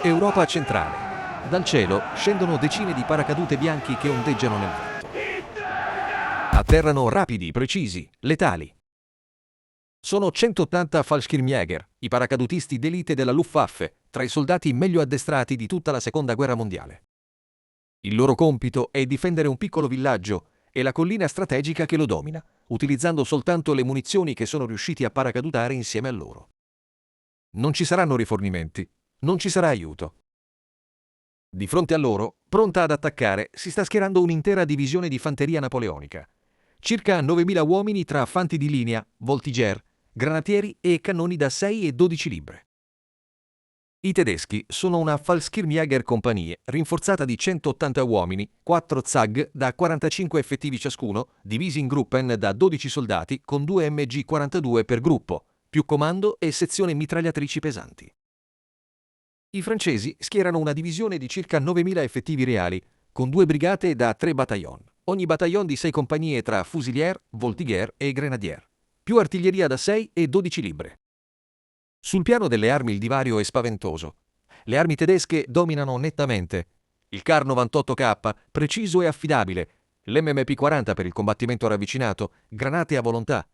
Europa centrale. Dal cielo scendono decine di paracadute bianchi che ondeggiano nel vento. Atterrano rapidi, precisi, letali. Sono 180 Fallschirmjäger, i paracadutisti d'élite della Luftwaffe, tra i soldati meglio addestrati di tutta la Seconda Guerra Mondiale. Il loro compito è difendere un piccolo villaggio e la collina strategica che lo domina, utilizzando soltanto le munizioni che sono riusciti a paracadutare insieme a loro. Non ci saranno rifornimenti, non ci sarà aiuto. Di fronte a loro, pronta ad attaccare, si sta schierando un'intera divisione di fanteria napoleonica. Circa 9.000 uomini tra fanti di linea, voltigeur, granatieri e cannoni da 6 e 12 libre. I tedeschi sono una Fallschirmjäger compagnie rinforzata di 180 uomini, 4 ZAG da 45 effettivi ciascuno, divisi in Gruppen da 12 soldati con 2 MG-42 per gruppo, più comando e sezione mitragliatrici pesanti. I francesi schierano una divisione di circa 9.000 effettivi reali, con 2 brigate da 3 bataillon, ogni bataillon di 6 compagnie tra fusilier, voltigeur e grenadier, più artiglieria da 6 e 12 libre. Sul piano delle armi il divario è spaventoso. Le armi tedesche dominano nettamente. Il Kar 98K, preciso e affidabile, l'MMP-40 per il combattimento ravvicinato, granate a volontà,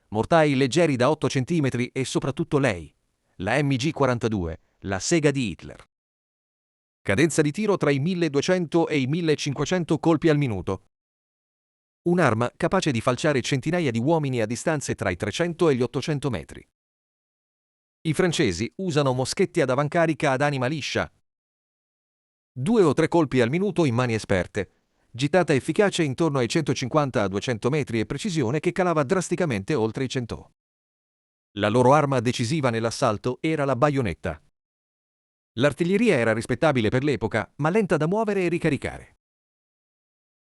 mortai leggeri da 8 cm e soprattutto lei, la MG-42, la sega di Hitler. Cadenza di tiro tra i 1200 e i 1500 colpi al minuto. Un'arma capace di falciare centinaia di uomini a distanze tra i 300 e gli 800 metri. I francesi usano moschetti ad avancarica ad anima liscia. 2 o 3 colpi al minuto in mani esperte, gittata efficace intorno ai 150 a 200 metri e precisione che calava drasticamente oltre i 100. La loro arma decisiva nell'assalto era la baionetta. L'artiglieria era rispettabile per l'epoca, ma lenta da muovere e ricaricare.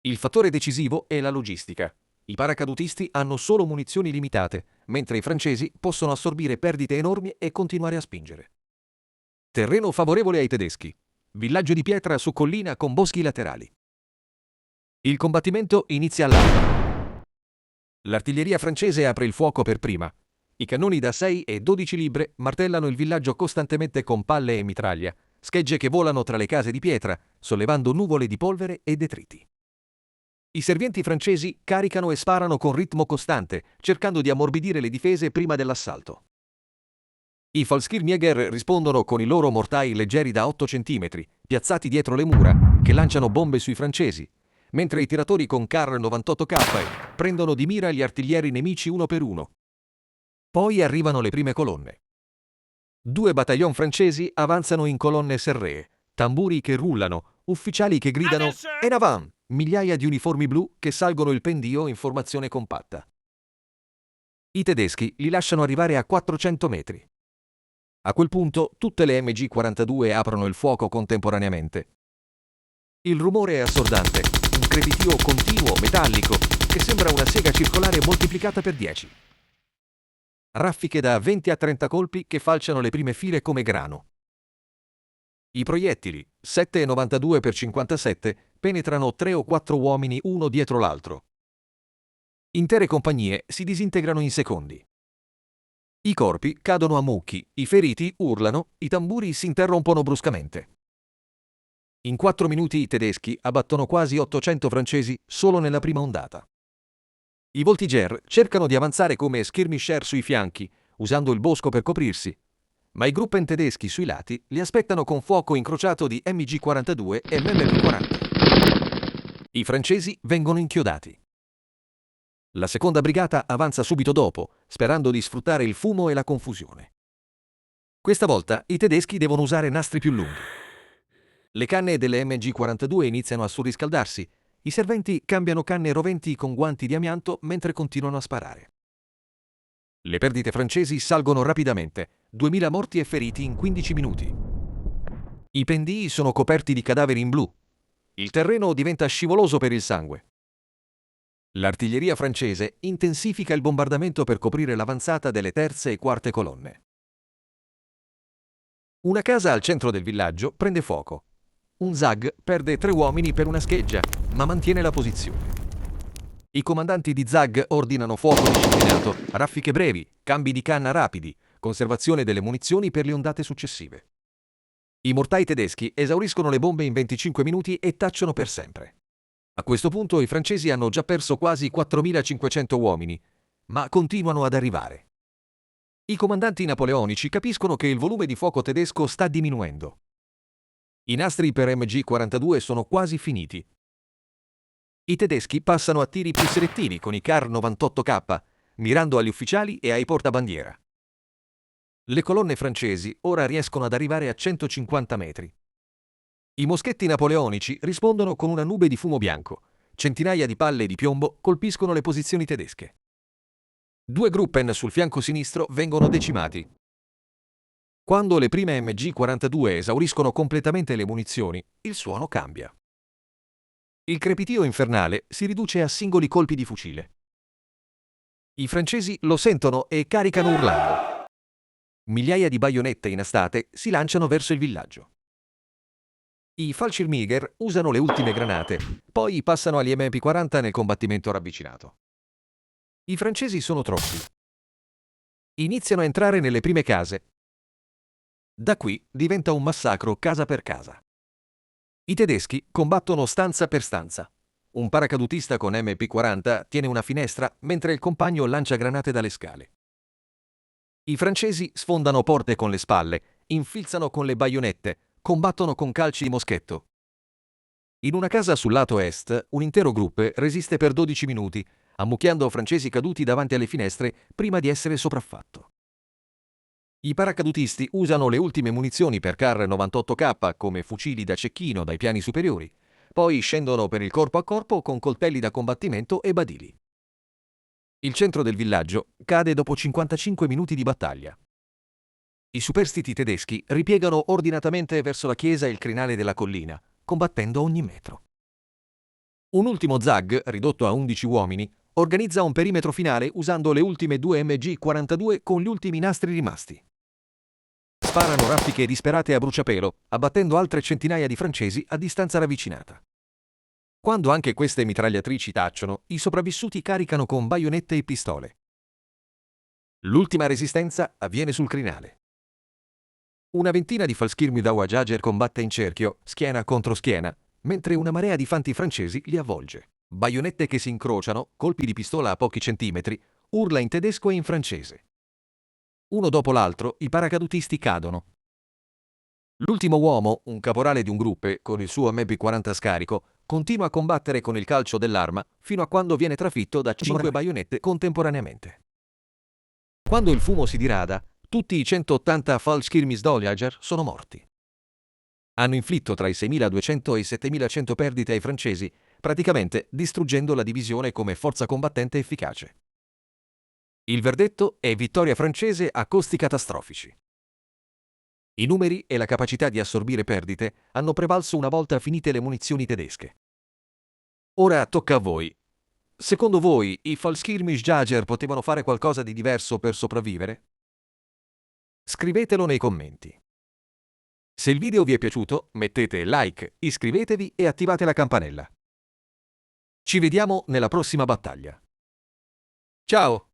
Il fattore decisivo è la logistica. I paracadutisti hanno solo munizioni limitate, mentre i francesi possono assorbire perdite enormi e continuare a spingere. Terreno favorevole ai tedeschi. Villaggio di pietra su collina con boschi laterali. Il combattimento inizia all'alba. L'artiglieria francese apre il fuoco per prima. I cannoni da 6 e 12 libre martellano il villaggio costantemente con palle e mitraglia, schegge che volano tra le case di pietra, sollevando nuvole di polvere e detriti. I servienti francesi caricano e sparano con ritmo costante, cercando di ammorbidire le difese prima dell'assalto. I Fallschirmjäger rispondono con i loro mortai leggeri da 8 cm, piazzati dietro le mura, che lanciano bombe sui francesi, mentre i tiratori con Kar 98K prendono di mira gli artiglieri nemici uno per uno. Poi arrivano le prime colonne. 2 battaglion francesi avanzano in colonne serree, tamburi che rullano, ufficiali che gridano «En avant!», migliaia di uniformi blu che salgono il pendio in formazione compatta. I tedeschi li lasciano arrivare a 400 metri. A quel punto tutte le MG-42 aprono il fuoco contemporaneamente. Il rumore è assordante, un crepitio continuo, metallico, che sembra una sega circolare moltiplicata per 10. Raffiche da 20 a 30 colpi che falciano le prime file come grano. I proiettili, 7,92x57, penetrano 3 o 4 uomini uno dietro l'altro. Intere compagnie si disintegrano in secondi. I corpi cadono a mucchi, i feriti urlano, i tamburi si interrompono bruscamente. In 4 minuti i tedeschi abbattono quasi 800 francesi solo nella prima ondata. I voltigeur cercano di avanzare come skirmisher sui fianchi, usando il bosco per coprirsi, ma i Gruppen tedeschi sui lati li aspettano con fuoco incrociato di MG-42 e MMP-40. I francesi vengono inchiodati. La seconda brigata avanza subito dopo, sperando di sfruttare il fumo e la confusione. Questa volta i tedeschi devono usare nastri più lunghi. Le canne delle MG-42 iniziano a surriscaldarsi. I serventi cambiano canne roventi con guanti di amianto mentre continuano a sparare. Le perdite francesi salgono rapidamente, 2.000 morti e feriti in 15 minuti. I pendii sono coperti di cadaveri in blu. Il terreno diventa scivoloso per il sangue. L'artiglieria francese intensifica il bombardamento per coprire l'avanzata delle terze e quarte colonne. Una casa al centro del villaggio prende fuoco. Un ZAG perde 3 uomini per una scheggia, ma mantiene la posizione. I comandanti di ZAG ordinano fuoco disciplinato, raffiche brevi, cambi di canna rapidi, conservazione delle munizioni per le ondate successive. I mortai tedeschi esauriscono le bombe in 25 minuti e tacciono per sempre. A questo punto i francesi hanno già perso quasi 4.500 uomini, ma continuano ad arrivare. I comandanti napoleonici capiscono che il volume di fuoco tedesco sta diminuendo. I nastri per MG42 sono quasi finiti. I tedeschi passano a tiri più selettivi con i Kar 98K, mirando agli ufficiali e ai portabandiera. Le colonne francesi ora riescono ad arrivare a 150 metri. I moschetti napoleonici rispondono con una nube di fumo bianco. Centinaia di palle di piombo colpiscono le posizioni tedesche. 2 Gruppen sul fianco sinistro vengono decimati. Quando le prime MG42 esauriscono completamente le munizioni, il suono cambia. Il crepitio infernale si riduce a singoli colpi di fucile. I francesi lo sentono e caricano urlando. Migliaia di baionette inastate si lanciano verso il villaggio. I Fallschirmjäger usano le ultime granate, poi passano agli MP40 nel combattimento ravvicinato. I francesi sono troppi. Iniziano a entrare nelle prime case. Da qui diventa un massacro casa per casa. I tedeschi combattono stanza per stanza. Un paracadutista con MP40 tiene una finestra mentre il compagno lancia granate dalle scale. I francesi sfondano porte con le spalle, infilzano con le baionette, combattono con calci di moschetto. In una casa sul lato est, un intero gruppo resiste per 12 minuti, ammucchiando francesi caduti davanti alle finestre prima di essere sopraffatto. I paracadutisti usano le ultime munizioni per Kar 98K come fucili da cecchino dai piani superiori, poi scendono per il corpo a corpo con coltelli da combattimento e badili. Il centro del villaggio cade dopo 55 minuti di battaglia. I superstiti tedeschi ripiegano ordinatamente verso la chiesa e il crinale della collina, combattendo ogni metro. Un ultimo Zag, ridotto a 11 uomini, organizza un perimetro finale usando le ultime 2 MG42 con gli ultimi nastri rimasti. Sparano raffiche disperate a bruciapelo, abbattendo altre centinaia di francesi a distanza ravvicinata. Quando anche queste mitragliatrici tacciono, i sopravvissuti caricano con baionette e pistole. L'ultima resistenza avviene sul crinale. Una ventina di Fallschirmjäger combatte in cerchio, schiena contro schiena, mentre una marea di fanti francesi li avvolge. Baionette che si incrociano, colpi di pistola a pochi centimetri, urla in tedesco e in francese. Uno dopo l'altro, i paracadutisti cadono. L'ultimo uomo, un caporale di un gruppo, con il suo MP40 scarico, continua a combattere con il calcio dell'arma fino a quando viene trafitto da 5 baionette contemporaneamente. Quando il fumo si dirada, tutti i 180 Fallschirmjäger sono morti. Hanno inflitto tra i 6.200 e i 7.100 perdite ai francesi, praticamente distruggendo la divisione come forza combattente efficace. Il verdetto è vittoria francese a costi catastrofici. I numeri e la capacità di assorbire perdite hanno prevalso una volta finite le munizioni tedesche. Ora tocca a voi. Secondo voi i Fallschirmjäger potevano fare qualcosa di diverso per sopravvivere? Scrivetelo nei commenti. Se il video vi è piaciuto, mettete like, iscrivetevi e attivate la campanella. Ci vediamo nella prossima battaglia. Ciao!